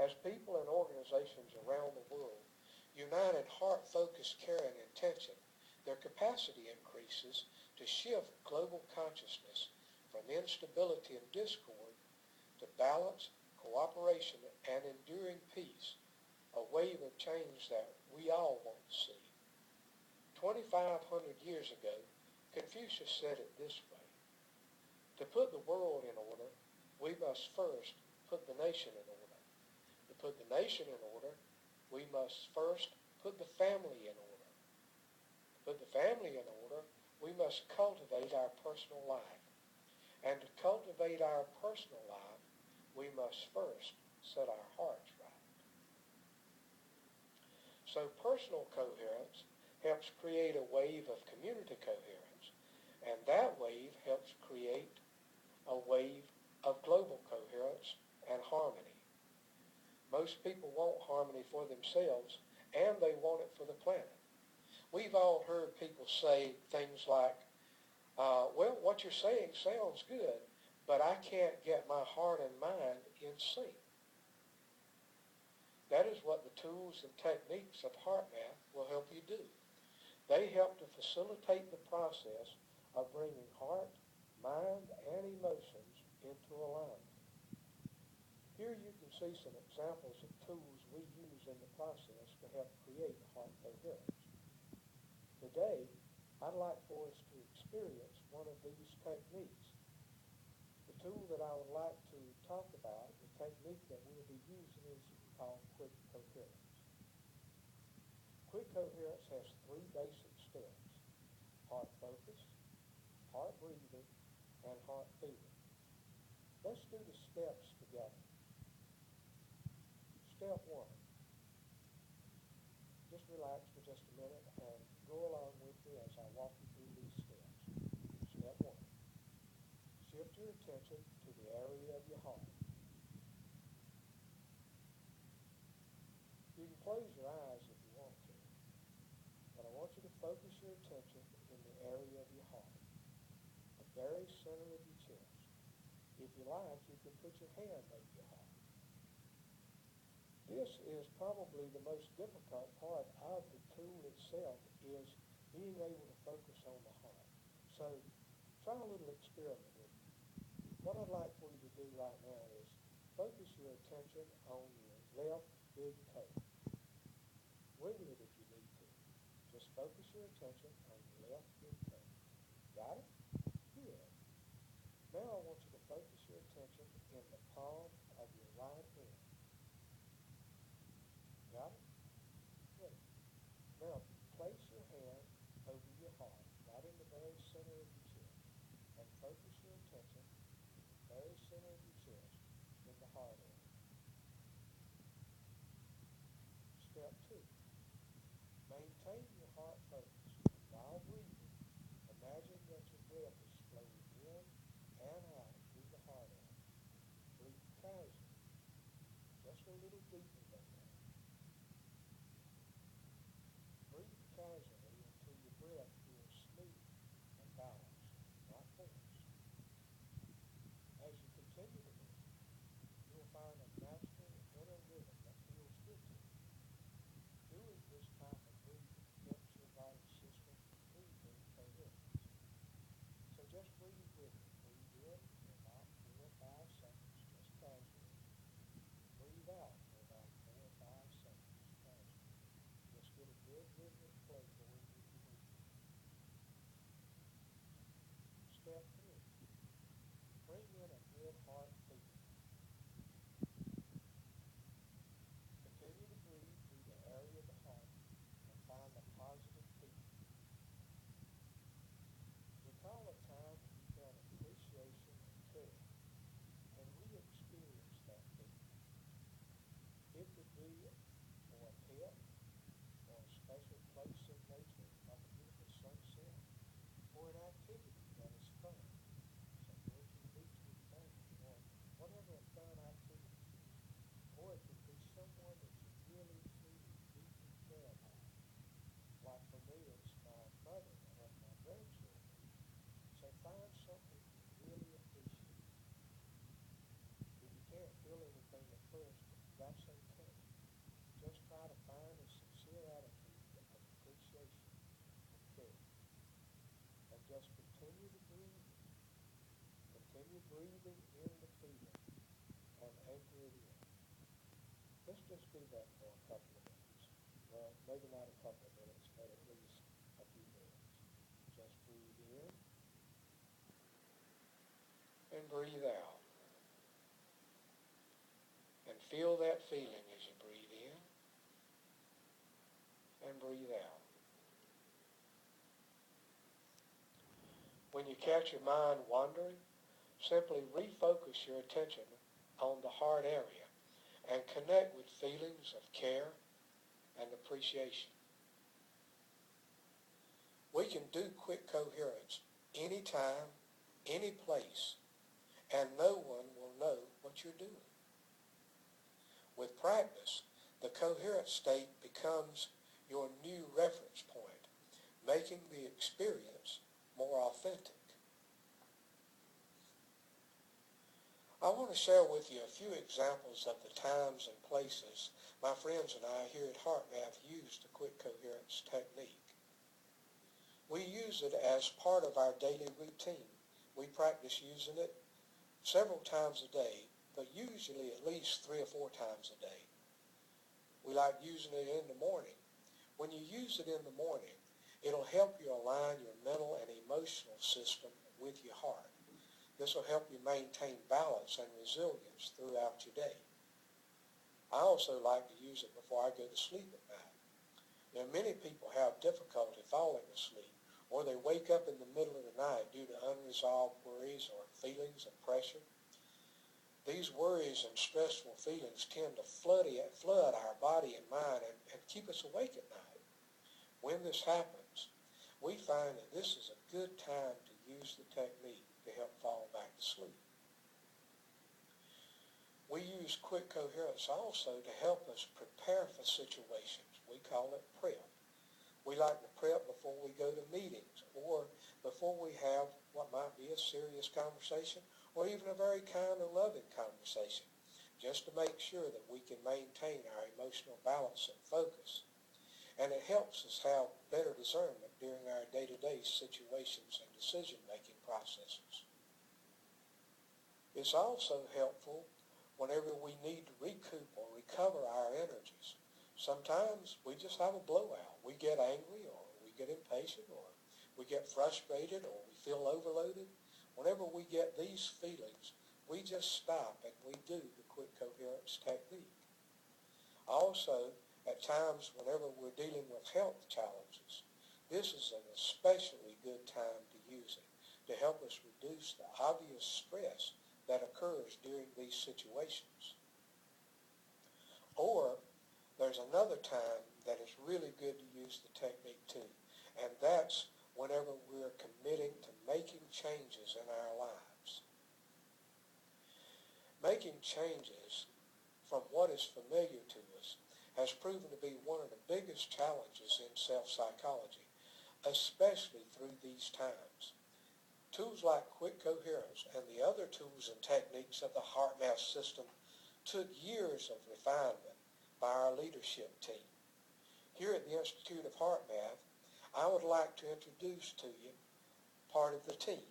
As people and organizations around the world unite in heart-focused care and intention, their capacity increases to shift global consciousness from instability and discord to balance, cooperation, and enduring peace, a wave of change that we all want to see. 2,500 years ago, Confucius said it this way: to put the world in order, we must first put the nation in order. To put the nation in order, we must first put the family in order. To put the family in order, we must cultivate our personal life. And to cultivate our personal life, we must first set our hearts right. So personal coherence helps create a wave of community coherence, and that wave helps create a wave of global coherence and harmony. Most people want harmony for themselves, and they want it for the planet. We've all heard people say things like, well, what you're saying sounds good, but I can't get my heart and mind in sync. That is what the tools and techniques of HeartMath will help you do. They help to facilitate the process of bringing heart, mind, and emotions into alignment. Here you can see some examples of tools we use in the process to help create heart coherence. Today, I'd like for us to experience one of these techniques. The tool that I would like to talk about, the technique that we'll be using, is called quick coherence. Quick coherence has three basic steps: heart focus, heart breathing, and heart feeling. Let's do the steps together. Step one. Just relax for just a minute and go along with me as I walk you through these steps. Step one. Shift your attention to the area of your heart. You can close your eyes if you want to, but I want you to focus your attention in the area of your heart, the very center of your chest. If you like, you can put your hand over your heart. This is probably the most difficult part of the tool itself, is being able to focus on the heart. So try a little experiment with me. What I'd like for you to do right now is focus your attention on your left big toe. Wiggle it if you need to. Just focus your attention on your left big toe. Got it? Good. Now I want you to focus your attention in the palm of your right hand. Got it? Good. Now, place your hand over your heart, right in the very center of your chest, and focus your attention in the very center of your chest in the heart area. Step two. Maintain your heart focus. While breathing, imagine that your breath is flowing in and out through the heart area. Breathe casually, just a little deeper than that. Breathe casually until your breath feels smooth and balanced, not forced. As you continue to breathe, you will find a natural inner rhythm that feels good to you. Doing this type of breathing helps your body system move in coherence. So just breathe with me. Breathe in for about 4 or 5 seconds, just casually. Breathe out for about 4 breathing in the feeling and anchor it in. Let's just do that for a couple of minutes. Well, maybe not a couple of minutes, but at least a few minutes. Just breathe in and breathe out. And feel that feeling as you breathe in and breathe out. When you catch your mind wandering, simply refocus your attention on the heart area and connect with feelings of care and appreciation. We can do quick coherence anytime, any place, and no one will know what you're doing. With practice, the coherent state becomes your new reference point, making the experience more authentic. I want to share with you a few examples of the times and places my friends and I here at HeartMath use the quick coherence technique. We use it as part of our daily routine. We practice using it several times a day, but usually at least 3 or 4 times a day. We like using it in the morning. When you use it in the morning, it'll help you align your mental and emotional system with your heart. This will help you maintain balance and resilience throughout your day. I also like to use it before I go to sleep at night. Now, many people have difficulty falling asleep, or they wake up in the middle of the night due to unresolved worries or feelings of pressure. These worries and stressful feelings tend to flood our body and mind and keep us awake at night. When this happens, we find that this is a good time to use the technique to help fall back to sleep. We use quick coherence also to help us prepare for situations. We call it prep. We like to prep before we go to meetings or before we have what might be a serious conversation or even a very kind and loving conversation, just to make sure that we can maintain our emotional balance and focus. And it helps us have better discernment during our day-to-day situations and decision-making processes. It's also helpful whenever we need to recoup or recover our energies. Sometimes we just have a blowout. We get angry or we get impatient or we get frustrated or we feel overloaded. Whenever we get these feelings, we just stop and we do the quick coherence technique. Also, at times whenever we're dealing with health challenges, this is an especially good time to use it to help us reduce the obvious stress that occurs during these situations. Or there's another time that is really good to use the technique too, and that's whenever we're committing to making changes in our lives. Making changes from what is familiar to us has proven to be one of the biggest challenges in self-psychology, especially through these times. Tools like quick coherence and the other tools and techniques of the HeartMath system took years of refinement by our leadership team. Here at the Institute of HeartMath, I would like to introduce to you part of the team.